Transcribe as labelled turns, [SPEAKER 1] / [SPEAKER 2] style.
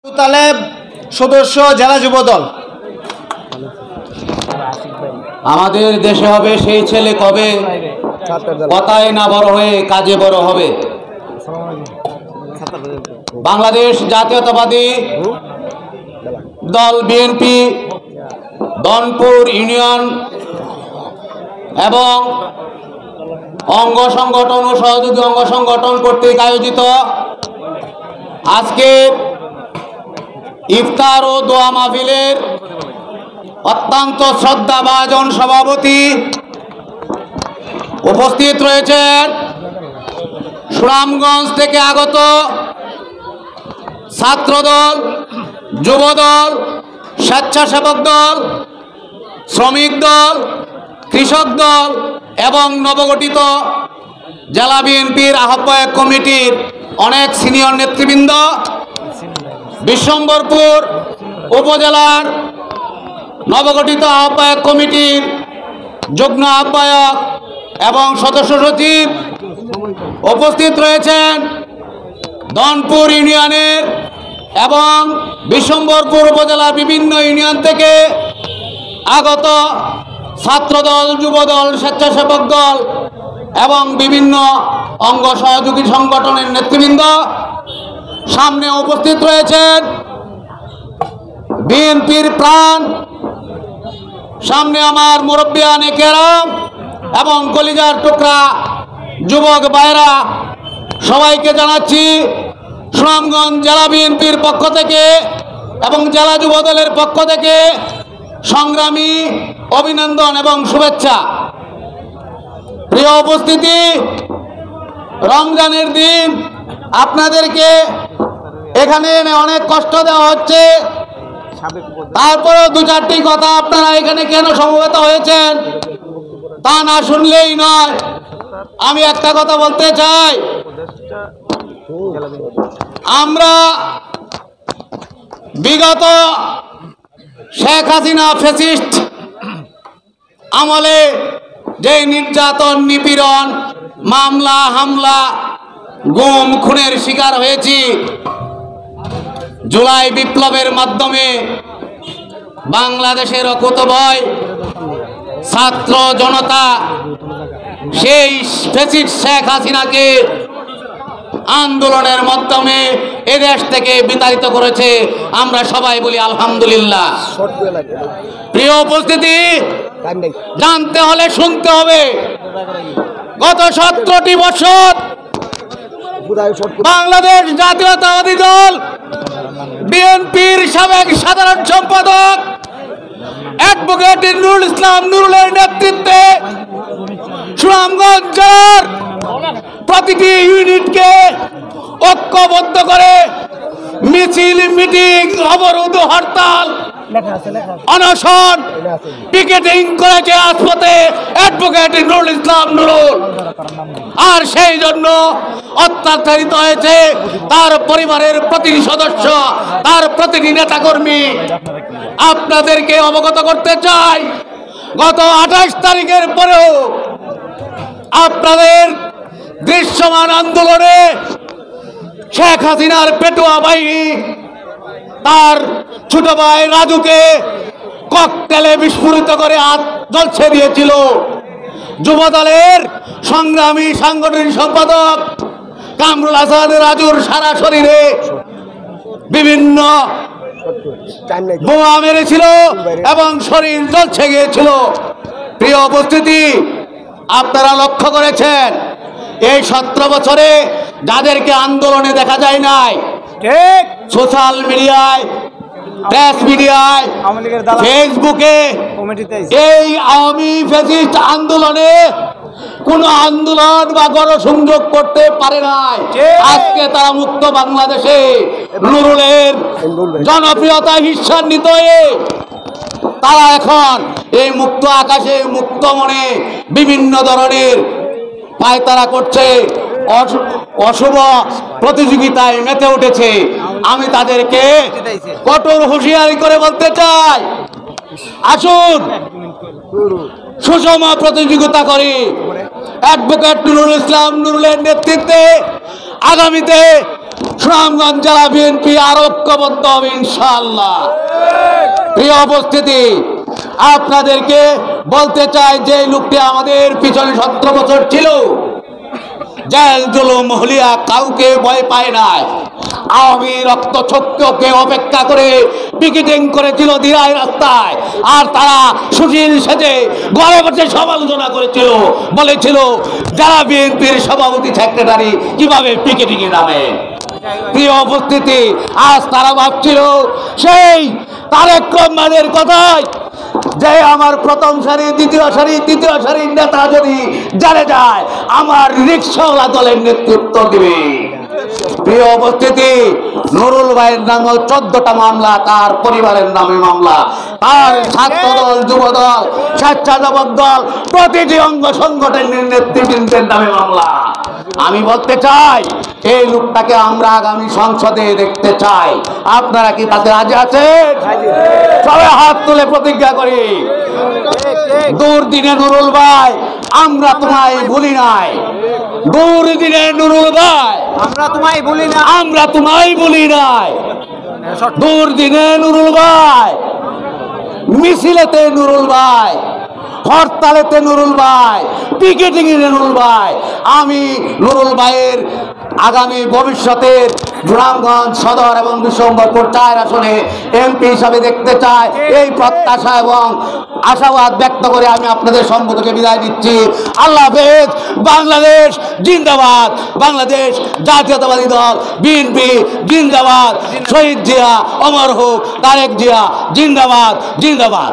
[SPEAKER 1] আবু তালেব সদস্য জেলা যুবদল।
[SPEAKER 2] আমাদের দেশে হবে সেই ছেলে কবে, কথায় না বড় হয়ে কাজে বড় হবে। বাংলাদেশ জাতীয়তাবাদী দল বিএনপি দনপুর ইউনিয়ন এবং অঙ্গ সংগঠন ও সহযোগী অঙ্গ সংগঠন কর্তৃক আয়োজিত আজকে ইফতার ও দোয়া মাহফিলের অত্যন্ত শ্রদ্ধাভাজন সভাপতি উপস্থিত রয়েছেন সুনামগঞ্জ থেকে আগত ছাত্রদল, যুবদল, স্বেচ্ছাসেবক দল, শ্রমিক দল, কৃষক দল এবং নবগঠিত জেলা বিএনপির আহ্বায়ক কমিটির অনেক সিনিয়র নেতৃবৃন্দ, বিশ্বম্বরপুর উপজেলার নবগঠিত আহ্বায়ক কমিটির যুগ্ম আহ্বায়ক এবং সদস্য সচিব, উপস্থিত রয়েছেন দনপুর ইউনিয়নের এবং বিশ্বম্বরপুর উপজেলার বিভিন্ন ইউনিয়ন থেকে আগত ছাত্রদল, যুবদল, স্বেচ্ছাসেবক দল এবং বিভিন্ন অঙ্গ সহযোগী সংগঠনের নেতৃবৃন্দ। সামনে উপস্থিত রয়েছেন বিএনপির প্রাণ, সামনে আমার মুরব্বিয়ানে কেরাম এবং কলিজার টুকরা যুবক ভাইরা, সবাইকে জানাচ্ছি সুনামগঞ্জ জেলা বিএনপির পক্ষ থেকে এবং জেলা যুবদলের পক্ষ থেকে সংগ্রামী অভিনন্দন এবং শুভেচ্ছা। প্রিয় উপস্থিতি, রমজানের দিন আপনাদেরকে এখানে এনে অনেক কষ্ট দেওয়া হচ্ছে, তারপরেও দু চারটি কথা আপনারা এখানে কেন সমবেত হয়েছেন তা না শুনলেই নয়। আমি একটা কথা বলতে চাই, আমরা বিগত শেখ হাসিনা ফ্যাসিস্ট আমলে যে নির্যাতন, নিপীড়ন, মামলা, হামলা, গুম, খুনের শিকার হয়েছি, জুলাই বিপ্লবের মাধ্যমে বাংলাদেশের অকুতোভয় ছাত্র জনতা সেই ফ্যাসিস্ট শেখ হাসিনাকে আন্দোলনের মাধ্যমে এদেশ থেকে বিতাড়িত করেছে। আমরা সবাই বলি আলহামদুলিল্লাহ। প্রিয় উপস্থিতি, জানতে হলে শুনতে হবে, গত 17টি বছর বাংলাদেশ জাতীয়তাবাদী দল বিএনপির সাবেক সাধারণ সম্পাদক অ্যাডভোকেট নুরুল ইসলাম নুরুলের নেতৃত্বে সুনামগঞ্জ জেলার প্রতিটি ইউনিটকে ঐক্যবদ্ধ করে মিছিল, মিটিং, অবরোধ, হরতাল, অনশন, পিকেটিং করেছে রাজপথে অ্যাডভোকেট নুরুল ইসলাম নুরুল। আর সেই জন্য অত্যাচারিত হয়েছে তার পরিবারের প্রতিটি সদস্য, তার প্রতিটি নেতাকর্মী। আপনাদেরকে অবগত করতে চাই, গত 28 তারিখের পরেও আপনাদের দৃশ্যমান আন্দোলনে শেখ হাসিনার পেটুয়া বাহিনী তার ছোট ভাই রাজুকে ককটেলে বিস্ফোরিত করে জ্বলছে দিয়েছিল। যুবদলের সংগ্রামী সাংগঠনিক সম্পাদক কামরুল হাসান রাজুর সারা শরীরে বিভিন্ন বোমা মেরেছিল এবং শরীর জ্বলছে গিয়েছিল। প্রিয় উপস্থিতি, আপনারা লক্ষ্য করেছেন এই 17 বছরে যাদেরকে আন্দোলনে দেখা যায় নাই, সোশ্যাল মিডিয়ায়, প্রেস মিডিয়ায়, ফেসবুকে এই আওয়ামী ফ্যাসিস্ট আন্দোলনে কোন আন্দোলন বা গণসংযোগ করতে পারে নাই। আজকে তারা মুক্ত বাংলাদেশে নুরুলের জনপ্রিয়তা ঈর্ষান্বিত হয়ে তারা এখন এই মুক্ত আকাশে, মুক্ত মনে বিভিন্ন ধরনের পায়তারা করছে, অশুভ প্রতিযোগিতায় মেতে উঠেছে। আমি তাদেরকে কঠোর হুঁশিয়ারি করে বলতে চাই, আসুন সুষম প্রতিযোগিতা করি। অ্যাডভোকেট নুরুল ইসলাম নুরুলের নেতৃত্বে আগামীতে সুনামগঞ্জ জেলা বিএনপি আর ঐক্যবদ্ধ হবে ইনশাআল্লাহ। প্রিয় উপস্থিতি, আপনাদেরকে বলতে চাই যে লোকটি আমাদের পিছনে 17 বছর ছিল, জেল জুলুম হলিয়া কাউকে ভয় পায় নাই। আওয়ামী রক্ত চক্ষুকে অপেক্ষা করে পিকেটিং করেছিল দিরাই রাস্তায়, আর তারা সুশীল সেজে ঘরে বসে সমালোচনা করেছিল, বলেছিল যারা বিএনপির সভাপতি সেক্রেটারি কিভাবে পিকেটিং এ নামে। প্রিয় উপস্থিতি, আজ তারা ভাবছিল সেই তারেক রহমানের কথায় যে আমার প্রথম সারি, দ্বিতীয় সারি, তৃতীয় সারির নেতা যদি জানে যায় আমার রিক্সাওয়ালা দলের নেতৃত্ব দিবে। প্রিয় উপস্থিতি, নুরুল ভাইয়ের নামে 14টা মামলা, তার পরিবারের নামে মামলা, তার ছাত্র দল, যুব দল, স্বেচ্ছাসেবক দল, প্রতিটি অঙ্গ সংগঠনের নেতৃবৃন্দের নামে মামলা। আমি বলতে চাই এই লোকটাকে আমরা আগামী সংসদে দেখতে চাই। আপনারা কি তাতে রাজি আছেন? সবাই হাত তুলে প্রতিজ্ঞা করি। দুর্দিনে নুরুল ভাই, আমরা তোমায় ভুলি নাই। দুর্দিনে নুরুল ভাই,
[SPEAKER 1] আমরা তোমায় ভুলি না,
[SPEAKER 2] আমরা তোমায় ভুলি নাই। দুর্দিনে নুরুল ভাই, মিছিলেতে নুরুল ভাই, হরতালেতে নুরুল ভাই, পিকেটিং এ নুরুল ভাই। আমি নুরুল ভাইয়ের আগামী ভবিষ্যতের সুনামগঞ্জ সদর এবং বিশ্বম্বরপুর 4 আসনে এমপি হিসাবে দেখতে চাই। এই প্রত্যাশা এবং আশাবাদ ব্যক্ত করে আমি আপনাদের সম্বোধকে বিদায় দিচ্ছি। আল্লাহ হাফেজ। বাংলাদেশ জিন্দাবাদ, বাংলাদেশ জাতীয়তাবাদী দল বিএনপি জিন্দাবাদ, শহীদ জিয়া অমর হোক, তারেক জিয়া জিন্দাবাদ, জিন্দাবাদ।